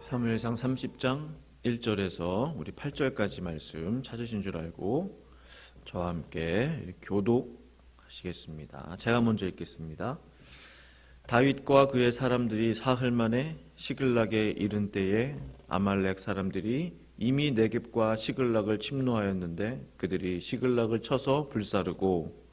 사무엘상 30장 1절에서 우리 8절까지 말씀 찾으신 줄 알고 저와 함께 교독하시겠습니다. 제가 먼저 읽겠습니다. 다윗과 그의 사람들이 사흘 만에 시글락에 이른 때에 아말렉 사람들이 이미 네겝과 시글락을 침노하였는데 그들이 시글락을 쳐서 불사르고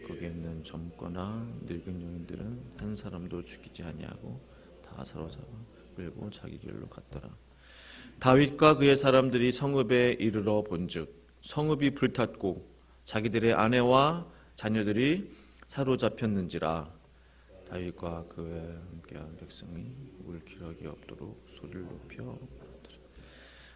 거기에 있는 젊거나 늙은 여인들은 한 사람도 죽이지 아니하고 다 사로잡아 끌고 자기 길로 갔더라. 다윗과 그의 사람들이 성읍에 이르러 본즉 성읍이 불탔고 자기들의 아내와 자녀들이 사로잡혔는지라. 다윗과 그의 함께한 백성이 울 기력이 없도록 소리를 높여 부르더라.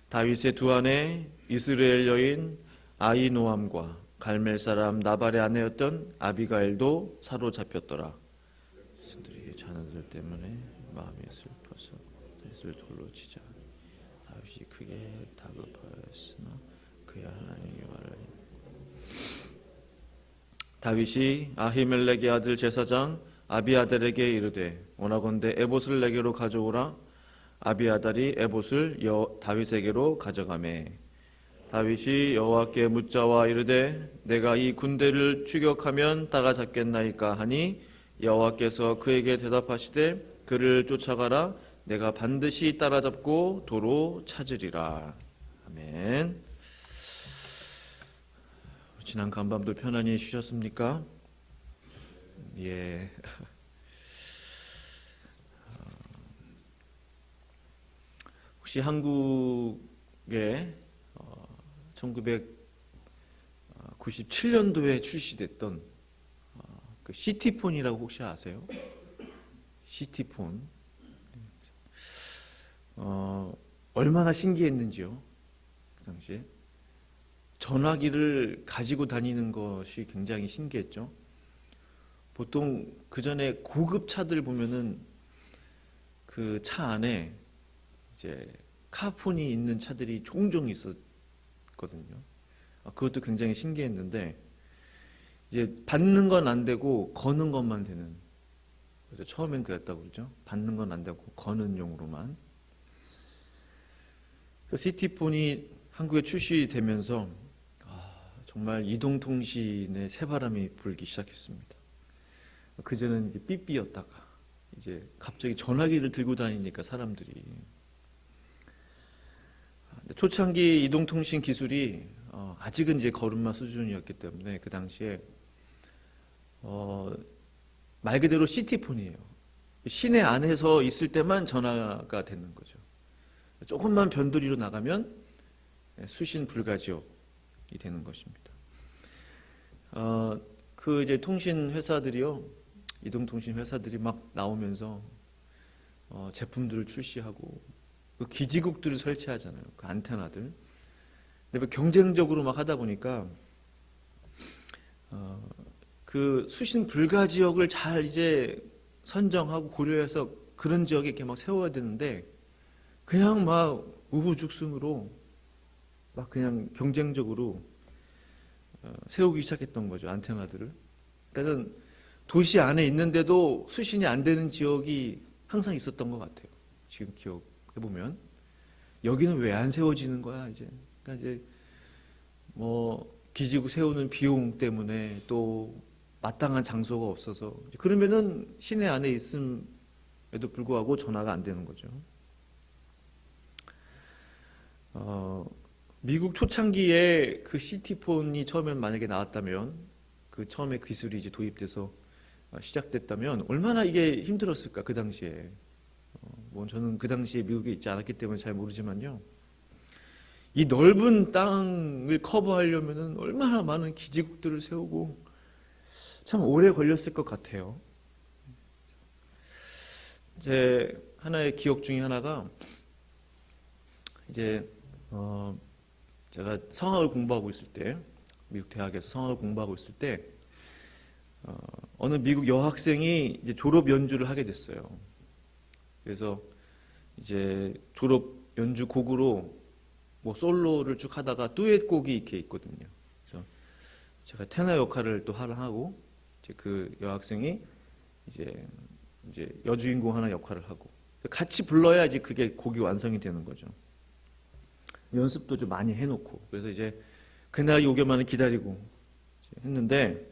다윗의 두 아내 이스라엘 여인 아히노암과 갈멜 사람 나발의 아내였던 아비가일도 사로잡혔더라. 백성들이 자녀들 때문에 마음이 슬퍼서 다윗을 돌로 치자 다윗이 크게 다급하였으나 그의 하나님의 말을 다윗이 아히멜렉의 아들 제사장 아비아달에게 이르되 원하건대 에봇을 내게로 가져오라. 아비아달이 에봇을 다윗에게로 가져가매 다윗이 여호와께 묻자와 이르되 내가 이 군대를 추격하면 따라잡겠나이까 하니 여호와께서 그에게 대답하시되 그를 쫓아가라. 내가 반드시 따라잡고 도로 찾으리라. 아멘. 지난 간밤도 편안히 쉬셨습니까? 예. 혹시 한국에 1997년도에 출시됐던 그 시티폰이라고 혹시 아세요? 시티폰. 얼마나 신기했는지요. 그 당시에 전화기를 가지고 다니는 것이 굉장히 신기했죠. 보통 그 전에 고급 차들 보면은 그 차 안에 이제 카폰이 있는 차들이 종종 있었거든요. 그것도 굉장히 신기했는데 이제 받는 건 안 되고 거는 것만 되는. 그래서 처음엔 그랬다고 그러죠. 받는 건 안 되고 거는 용으로만. 시티폰이 한국에 출시되면서 정말 이동통신의 새바람이 불기 시작했습니다. 그전에는 이제 삐삐였다가 이제 갑자기 전화기를 들고 다니니까 사람들이 초창기 이동통신 기술이 아직은 이제 걸음마 수준이었기 때문에 그 당시에 말 그대로 시티폰이에요. 시내 안에서 있을 때만 전화가 되는 거죠. 조금만 변두리로 나가면 수신 불가지역이 되는 것입니다. 그 이제 통신 회사들이요, 이동통신 회사들이 막 나오면서 제품들을 출시하고 그 기지국들을 설치하잖아요. 그 안테나들. 근데 경쟁적으로 막 하다 보니까 그 수신 불가 지역을 잘 이제 선정하고 고려해서 그런 지역에 이렇게 막 세워야 되는데 그냥 막 우후죽순으로 막 그냥 경쟁적으로 세우기 시작했던 거죠. 안테나들을. 그러니까 도시 안에 있는데도 수신이 안 되는 지역이 항상 있었던 것 같아요. 지금 기억해보면 여기는 왜 안 세워지는 거야 이제. 그러니까 이제 뭐 기지국 세우는 비용 때문에 또 마땅한 장소가 없어서 그러면은 시내 안에 있음에도 불구하고 전화가 안 되는 거죠. 미국 초창기에 그 시티폰이 처음에 만약에 나왔다면 그 처음에 기술이 이제 도입돼서 시작됐다면 얼마나 이게 힘들었을까 그 당시에. 뭐 저는 그 당시에 미국에 있지 않았기 때문에 잘 모르지만요. 이 넓은 땅을 커버하려면은 얼마나 많은 기지국들을 세우고 참 오래 걸렸을 것 같아요. 제 하나의 기억 중에 하나가 이제 제가 성악을 공부하고 있을 때, 미국 대학에서 성악을 공부하고 있을 때 어느 미국 여학생이 이제 졸업 연주를 하게 됐어요. 그래서 이제 졸업 연주 곡으로 뭐 솔로를 쭉 하다가 듀엣곡이 이렇게 있거든요. 그래서 제가 테너 역할을 또 하고 이제 그 여학생이 이제 여주인공 하나 역할을 하고 같이 불러야지 그게 곡이 완성이 되는 거죠. 연습도 좀 많이 해놓고 그래서 이제 그날 오기만을 기다리고 했는데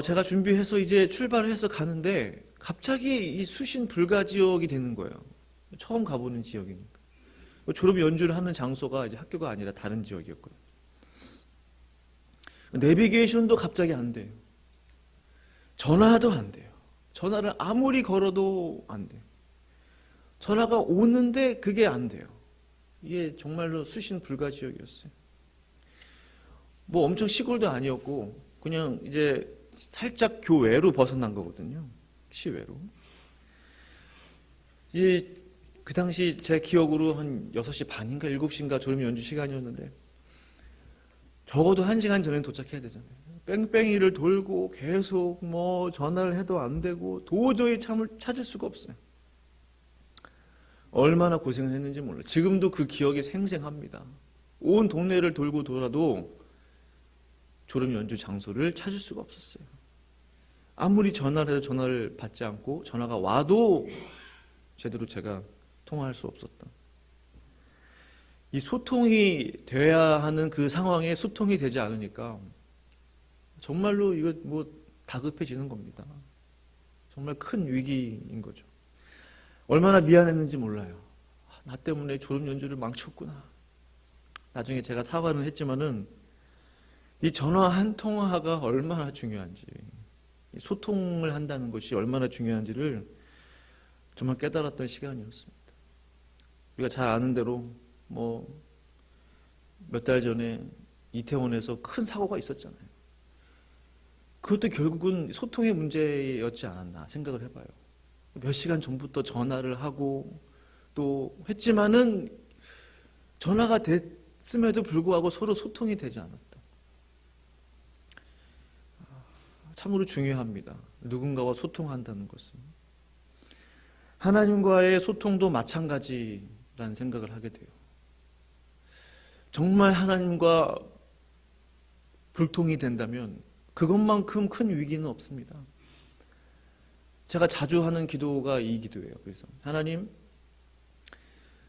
제가 준비해서 이제 출발을 해서 가는데 갑자기 이 수신 불가 지역이 되는 거예요. 처음 가보는 지역이니까. 졸업 연주를 하는 장소가 이제 학교가 아니라 다른 지역이었거든요. 내비게이션도 갑자기 안 돼요. 전화도 안 돼요. 전화를 아무리 걸어도 안 돼요. 전화가 오는데 그게 안 돼요. 이게 정말로 수신 불가 지역이었어요. 뭐 엄청 시골도 아니었고 그냥 이제 살짝 교외로 벗어난 거거든요. 시외로. 이제 그 당시 제 기억으로 한 6시 반인가 7시인가 졸업 연주 시간이었는데 적어도 1시간 전에 도착해야 되잖아요. 뺑뺑이를 돌고 계속 뭐 전화를 해도 안 되고 도저히 찾을 수가 없어요. 얼마나 고생을 했는지 몰라요. 지금도 그 기억이 생생합니다. 온 동네를 돌고 돌아도 졸업 연주 장소를 찾을 수가 없었어요. 아무리 전화를 해도 전화를 받지 않고 전화가 와도 제대로 제가 통화할 수 없었다. 이 소통이 돼야 하는 그 상황에 소통이 되지 않으니까 정말로 이거 뭐 다급해지는 겁니다. 정말 큰 위기인 거죠. 얼마나 미안했는지 몰라요. 나 때문에 졸업 연주를 망쳤구나. 나중에 제가 사과는 했지만은 이 전화 한 통화가 얼마나 중요한지, 소통을 한다는 것이 얼마나 중요한지를 정말 깨달았던 시간이었습니다. 우리가 잘 아는 대로 뭐 몇 달 전에 이태원에서 큰 사고가 있었잖아요. 그것도 결국은 소통의 문제였지 않았나 생각을 해봐요. 몇 시간 전부터 전화를 하고 또 했지만은 전화가 됐음에도 불구하고 서로 소통이 되지 않았다. 참으로 중요합니다. 누군가와 소통한다는 것은. 하나님과의 소통도 마찬가지라는 생각을 하게 돼요. 정말 하나님과 불통이 된다면 그것만큼 큰 위기는 없습니다. 제가 자주 하는 기도가 이 기도예요. 그래서 하나님,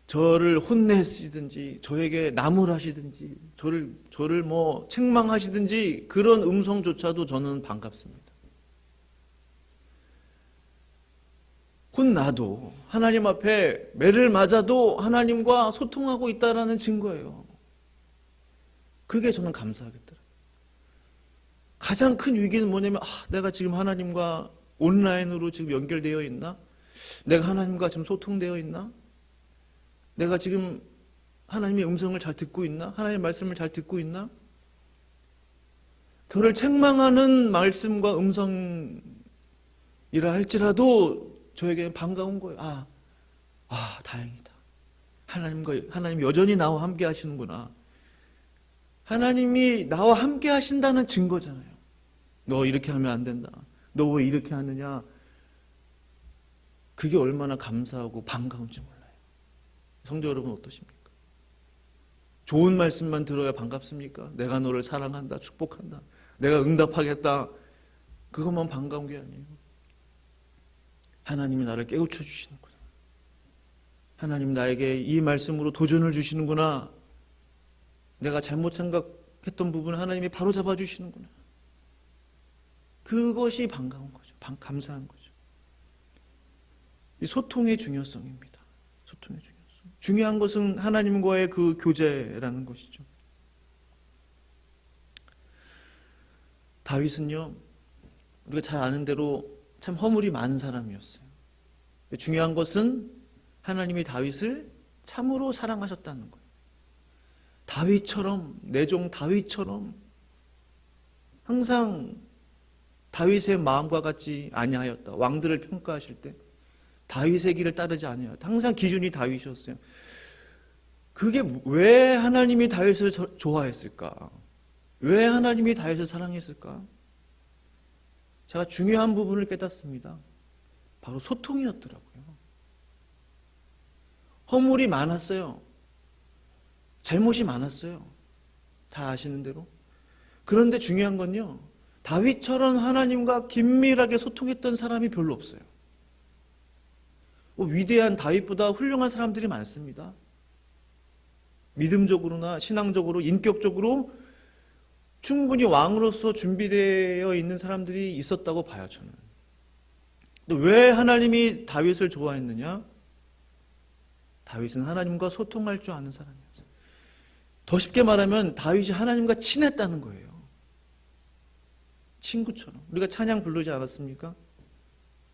저를 혼내시든지 저에게 나무라시든지 저를 뭐 책망하시든지 그런 음성조차도 저는 반갑습니다. 혼나도 하나님 앞에 매를 맞아도 하나님과 소통하고 있다라는 증거예요. 그게 저는 감사하겠더라고요. 가장 큰 위기는 뭐냐면 내가 지금 하나님과 온라인으로 지금 연결되어 있나? 내가 하나님과 지금 소통되어 있나? 내가 지금 하나님의 음성을 잘 듣고 있나? 하나님의 말씀을 잘 듣고 있나? 저를 책망하는 말씀과 음성이라 할지라도 저에게 반가운 거예요. 다행이다. 하나님이 여전히 나와 함께 하시는구나. 하나님이 나와 함께 하신다는 증거잖아요. 너 이렇게 하면 안 된다. 너 왜 이렇게 하느냐? 그게 얼마나 감사하고 반가운지 몰라요. 성도 여러분 어떠십니까? 좋은 말씀만 들어야 반갑습니까? 내가 너를 사랑한다, 축복한다, 내가 응답하겠다, 그것만 반가운 게 아니에요. 하나님이 나를 깨우쳐 주시는구나. 하나님 나에게 이 말씀으로 도전을 주시는구나. 내가 잘못 생각했던 부분을 하나님이 바로 잡아주시는구나. 그것이 반가운 거죠. 감사한 거죠. 이 소통의 중요성입니다. 소통의 중요성. 중요한 것은 하나님과의 그 교제라는 것이죠. 다윗은요, 우리가 잘 아는 대로 참 허물이 많은 사람이었어요. 중요한 것은 하나님이 다윗을 참으로 사랑하셨다는 거예요. 다윗처럼, 내 종 다윗처럼 항상 다윗의 마음과 같지 아니하였다. 왕들을 평가하실 때 다윗의 길을 따르지 아니하였다. 항상 기준이 다윗이었어요. 그게 왜 하나님이 다윗을 좋아했을까? 왜 하나님이 다윗을 사랑했을까? 제가 중요한 부분을 깨닫습니다. 바로 소통이었더라고요. 허물이 많았어요. 잘못이 많았어요. 다 아시는 대로. 그런데 중요한 건요, 다윗처럼 하나님과 긴밀하게 소통했던 사람이 별로 없어요. 위대한 다윗보다 훌륭한 사람들이 많습니다. 믿음적으로나 신앙적으로, 인격적으로 충분히 왕으로서 준비되어 있는 사람들이 있었다고 봐요, 저는. 근데 왜 하나님이 다윗을 좋아했느냐? 다윗은 하나님과 소통할 줄 아는 사람이었어요. 더 쉽게 말하면 다윗이 하나님과 친했다는 거예요. 친구처럼. 우리가 찬양 부르지 않았습니까?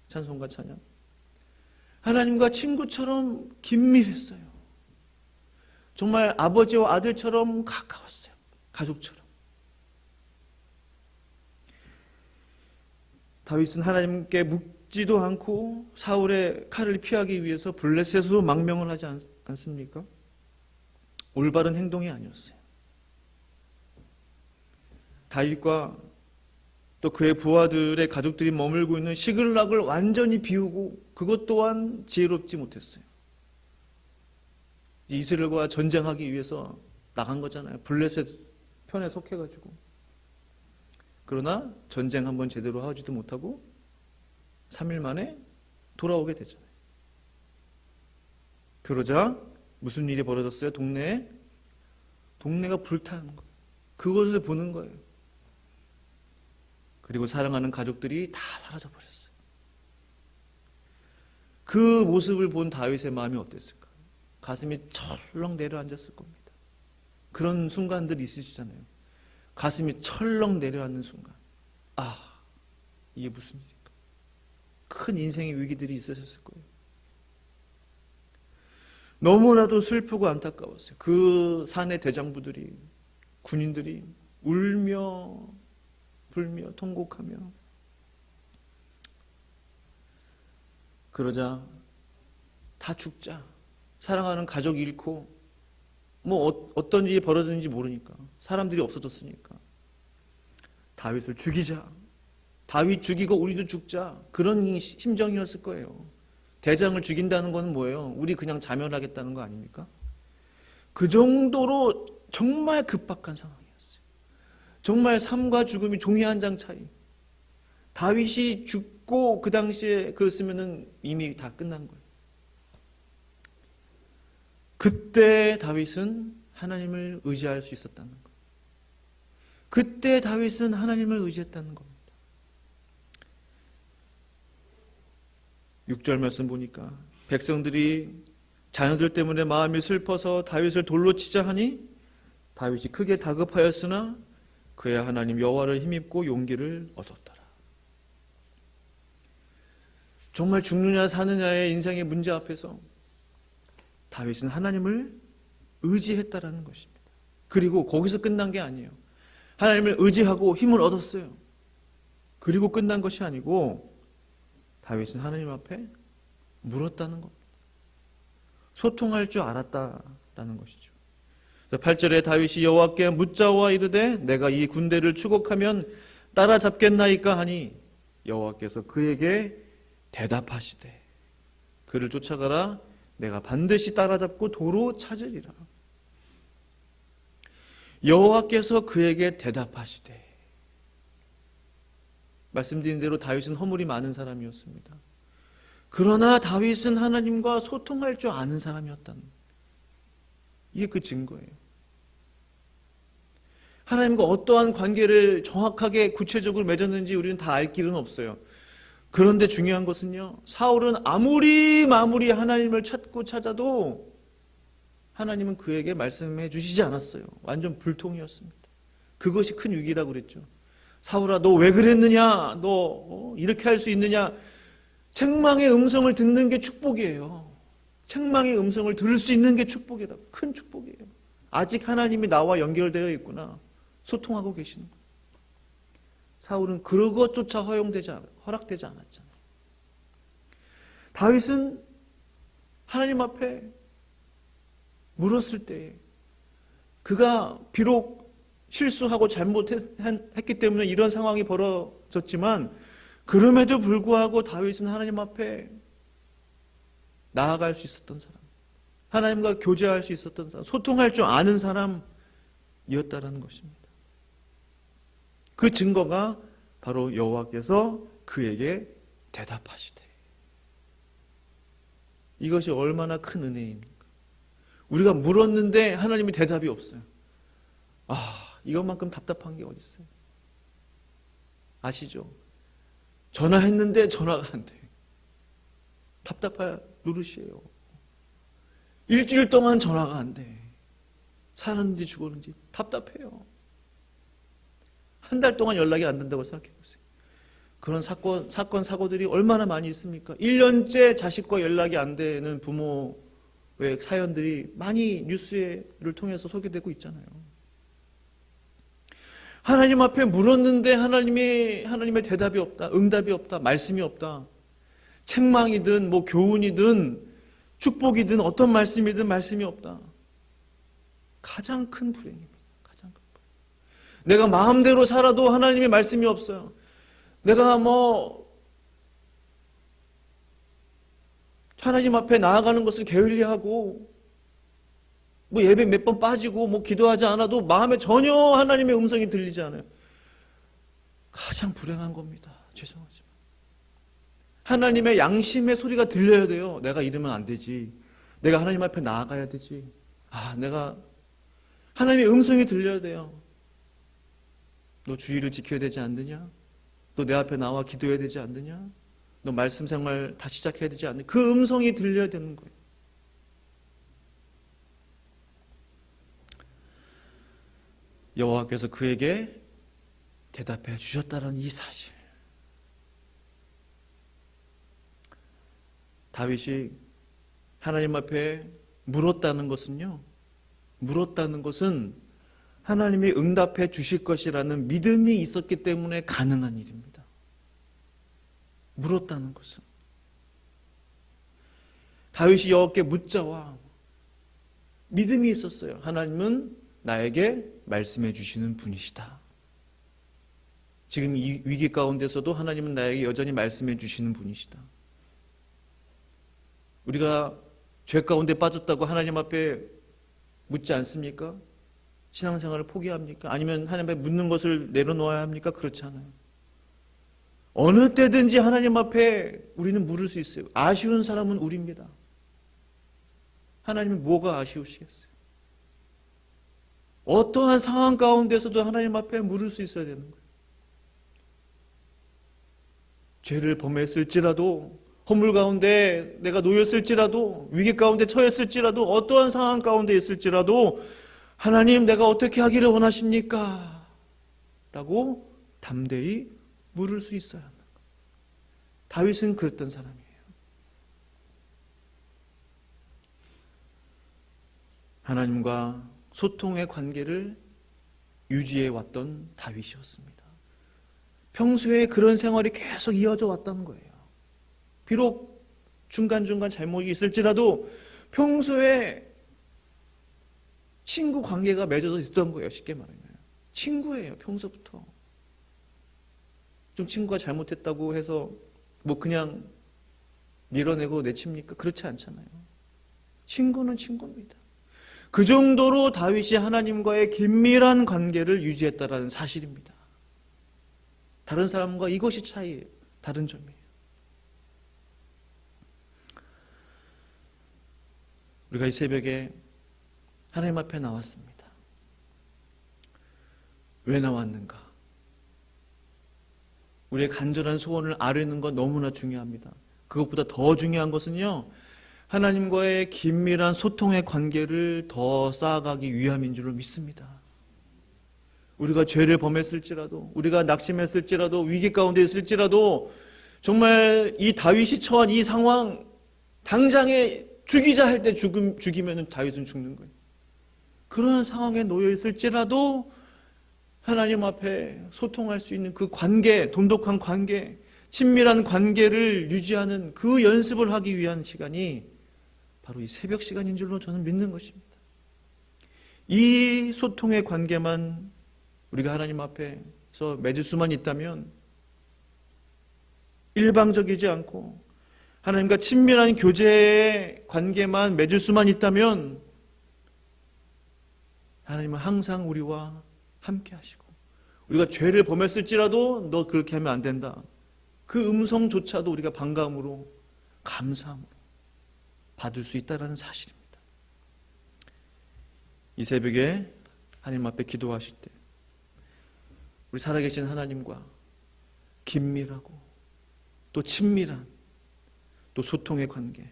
찬송가 찬양. 하나님과 친구처럼 긴밀했어요. 정말 아버지와 아들처럼 가까웠어요. 가족처럼. 다윗은 하나님께 묻지도 않고 사울의 칼을 피하기 위해서 블레셋으로 망명을 하지 않습니까? 올바른 행동이 아니었어요. 다윗과 또 그의 부하들의 가족들이 머물고 있는 시글락을 완전히 비우고 그것 또한 지혜롭지 못했어요. 이스라엘과 전쟁하기 위해서 나간 거잖아요. 블레셋 편에 속해가지고. 그러나 전쟁 한번 제대로 하지도 못하고 3일 만에 돌아오게 되잖아요. 그러자 무슨 일이 벌어졌어요? 동네가 불타는 거예요. 그것을 보는 거예요. 그리고 사랑하는 가족들이 다 사라져 버렸어요. 그 모습을 본 다윗의 마음이 어땠을까? 가슴이 철렁 내려앉았을 겁니다. 그런 순간들 있으시잖아요. 가슴이 철렁 내려앉는 순간. 아, 이게 무슨 일일까? 큰 인생의 위기들이 있으셨을 거예요. 너무나도 슬프고 안타까웠어요. 그 산의 대장부들이, 군인들이 울며 불며 통곡하며 그러자 다 죽자. 사랑하는 가족 잃고 어떤 일이 벌어졌는지 모르니까 사람들이 없어졌으니까 다윗을 죽이자. 다윗 죽이고 우리도 죽자. 그런 심정이었을 거예요. 대장을 죽인다는 건 뭐예요? 우리 그냥 자멸하겠다는 거 아닙니까? 그 정도로 정말 급박한 상황이었어요. 정말 삶과 죽음이 종이 한 장 차이. 다윗이 죽고 그 당시에 그랬으면 이미 다 끝난 거예요. 그때 다윗은 하나님을 의지할 수 있었다는 거예요. 그때 다윗은 하나님을 의지했다는 겁니다. 6절 말씀 보니까 백성들이 자녀들 때문에 마음이 슬퍼서 다윗을 돌로 치자 하니 다윗이 크게 다급하였으나 그의 하나님 여호와를 힘입고 용기를 얻었더라. 정말 죽느냐 사느냐의 인생의 문제 앞에서 다윗은 하나님을 의지했다라는 것입니다. 그리고 거기서 끝난 게 아니에요. 하나님을 의지하고 힘을 얻었어요. 그리고 끝난 것이 아니고 다윗은 하나님 앞에 물었다는 겁니다. 소통할 줄 알았다라는 것이죠. 8절에 다윗이 여호와께 묻자와 이르되 내가 이 군대를 추곡하면 따라잡겠나이까 하니 여호와께서 그에게 대답하시되 그를 쫓아가라 내가 반드시 따라잡고 도로 찾으리라. 여호와께서 그에게 대답하시되 말씀드린 대로 다윗은 허물이 많은 사람이었습니다. 그러나 다윗은 하나님과 소통할 줄 아는 사람이었다는 이게 그 증거예요. 하나님과 어떠한 관계를 정확하게 구체적으로 맺었는지 우리는 다 알 길은 없어요. 그런데 중요한 것은요. 사울은 아무리 하나님을 찾아도 하나님은 그에게 말씀해 주시지 않았어요. 완전 불통이었습니다. 그것이 큰 위기라고 그랬죠. 사울아 너 왜 그랬느냐? 너 이렇게 할 수 있느냐? 책망의 음성을 듣는 게 축복이에요. 책망의 음성을 들을 수 있는 게 축복이라고. 큰 축복이에요. 아직 하나님이 나와 연결되어 있구나. 소통하고 계시는 거예요. 사울은 그것조차 허락되지 않았잖아요. 다윗은 하나님 앞에 물었을 때 그가 비록 실수하고 잘못했기 때문에 이런 상황이 벌어졌지만 그럼에도 불구하고 다윗은 하나님 앞에 나아갈 수 있었던 사람, 하나님과 교제할 수 있었던 사람, 소통할 줄 아는 사람이었다라는 것입니다. 그 증거가 바로 여호와께서 그에게 대답하시되 이것이 얼마나 큰 은혜입니까? 우리가 물었는데 하나님이 대답이 없어요. 이것만큼 답답한 게 어디 있어요? 아시죠? 전화했는데 전화가 안 돼. 답답할 노릇이에요. 일주일 동안 전화가 안 돼. 살았는지 죽었는지 답답해요. 한 달 동안 연락이 안 된다고 생각해 보세요. 그런 사건, 사고들이 얼마나 많이 있습니까? 1년째 자식과 연락이 안 되는 부모의 사연들이 많이 뉴스를 통해서 소개되고 있잖아요. 하나님 앞에 물었는데 하나님의 대답이 없다, 응답이 없다, 말씀이 없다. 책망이든 교훈이든 축복이든 어떤 말씀이든 말씀이 없다. 가장 큰 불행입니다. 가장 큰 불행. 내가 마음대로 살아도 하나님의 말씀이 없어요. 내가 하나님 앞에 나아가는 것을 게을리하고 예배 몇 번 빠지고 기도하지 않아도 마음에 전혀 하나님의 음성이 들리지 않아요. 가장 불행한 겁니다. 죄송하지만 하나님의 양심의 소리가 들려야 돼요. 내가 이러면 안 되지. 내가 하나님 앞에 나아가야 되지. 내가 하나님의 음성이 들려야 돼요. 너 주의를 지켜야 되지 않느냐? 너 내 앞에 나와 기도해야 되지 않느냐? 너 말씀 생활 다시 시작해야 되지 않느냐? 그 음성이 들려야 되는 거예요. 여호와께서 그에게 대답해 주셨다는 이 사실. 다윗이 하나님 앞에 물었다는 것은 하나님이 응답해 주실 것이라는 믿음이 있었기 때문에 가능한 일입니다. 물었다는 것은. 다윗이 여호와께 묻자와 믿음이 있었어요. 하나님은 나에게 말씀해 주시는 분이시다. 지금 이 위기 가운데서도 하나님은 나에게 여전히 말씀해 주시는 분이시다. 우리가 죄 가운데 빠졌다고 하나님 앞에 묻지 않습니까? 신앙생활을 포기합니까? 아니면 하나님 앞에 묻는 것을 내려놓아야 합니까? 그렇지 않아요. 어느 때든지 하나님 앞에 우리는 물을 수 있어요. 아쉬운 사람은 우리입니다. 하나님은 뭐가 아쉬우시겠어요? 어떠한 상황 가운데서도 하나님 앞에 물을 수 있어야 되는 거예요. 죄를 범했을지라도, 허물 가운데 내가 놓였을지라도, 위기 가운데 처했을지라도, 어떠한 상황 가운데 있을지라도 하나님, 내가 어떻게 하기를 원하십니까? 라고 담대히 물을 수 있어야 한다. 다윗은 그랬던 사람이에요. 하나님과 소통의 관계를 유지해 왔던 다윗이었습니다. 평소에 그런 생활이 계속 이어져 왔다는 거예요. 비록 중간중간 잘못이 있을지라도 평소에 친구 관계가 맺어져 있던 거예요. 쉽게 말하면 친구예요. 평소부터. 좀 친구가 잘못했다고 해서 그냥 밀어내고 내칩니까? 그렇지 않잖아요. 친구는 친구입니다. 그 정도로 다윗이 하나님과의 긴밀한 관계를 유지했다라는 사실입니다. 다른 사람과 이것이 차이예요. 다른 점이에요. 우리가 이 새벽에 하나님 앞에 나왔습니다. 왜 나왔는가? 우리의 간절한 소원을 아뢰는 건 너무나 중요합니다. 그것보다 더 중요한 것은요, 하나님과의 긴밀한 소통의 관계를 더 쌓아가기 위함인 줄로 믿습니다. 우리가 죄를 범했을지라도, 우리가 낙심했을지라도, 위기 가운데 있을지라도, 정말 이 다윗이 처한 이 상황, 당장에 죽이자 할 때 죽이면 다윗은 죽는 거예요. 그런 상황에 놓여 있을지라도 하나님 앞에 소통할 수 있는 그 관계, 돈독한 관계, 친밀한 관계를 유지하는 그 연습을 하기 위한 시간이 바로 이 새벽 시간인 줄로 저는 믿는 것입니다. 이 소통의 관계만 우리가 하나님 앞에서 맺을 수만 있다면, 일방적이지 않고 하나님과 친밀한 교제의 관계만 맺을 수만 있다면 하나님은 항상 우리와 함께 하시고, 우리가 죄를 범했을지라도 너 그렇게 하면 안 된다, 그 음성조차도 우리가 반감으로, 감사함으로 받을 수 있다는 사실입니다. 이 새벽에 하나님 앞에 기도하실 때 우리 살아계신 하나님과 긴밀하고 또 친밀한 또 소통의 관계,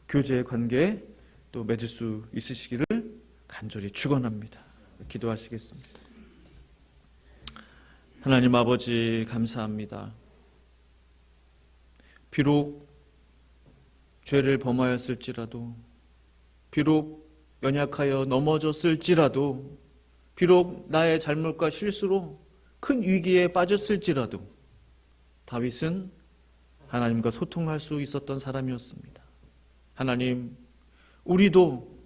교제의 관계 또 맺을 수 있으시기를 간절히 축원합니다. 기도하시겠습니다. 하나님 아버지 감사합니다. 비록 죄를 범하였을지라도, 비록 연약하여 넘어졌을지라도, 비록 나의 잘못과 실수로 큰 위기에 빠졌을지라도 다윗은 하나님과 소통할 수 있었던 사람이었습니다. 하나님, 우리도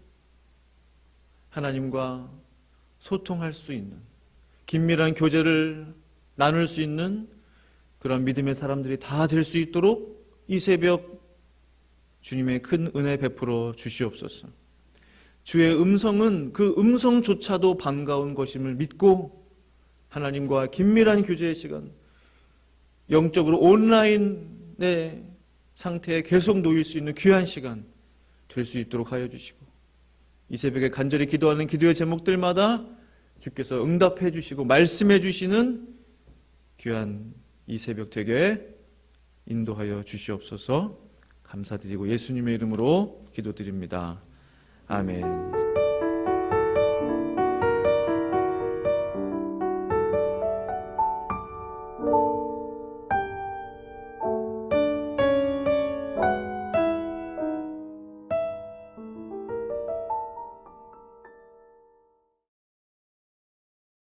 하나님과 소통할 수 있는, 긴밀한 교제를 나눌 수 있는 그런 믿음의 사람들이 다 될 수 있도록 이 새벽 주님의 큰 은혜 베풀어 주시옵소서. 주의 음성은 그 음성조차도 반가운 것임을 믿고 하나님과 긴밀한 교제의 시간, 영적으로 온라인의 상태에 계속 놓일 수 있는 귀한 시간 될 수 있도록 하여 주시고, 이 새벽에 간절히 기도하는 기도의 제목들마다 주께서 응답해 주시고 말씀해 주시는 귀한 이 새벽 되게 인도하여 주시옵소서. 감사드리고 예수님의 이름으로 기도드립니다. 아멘.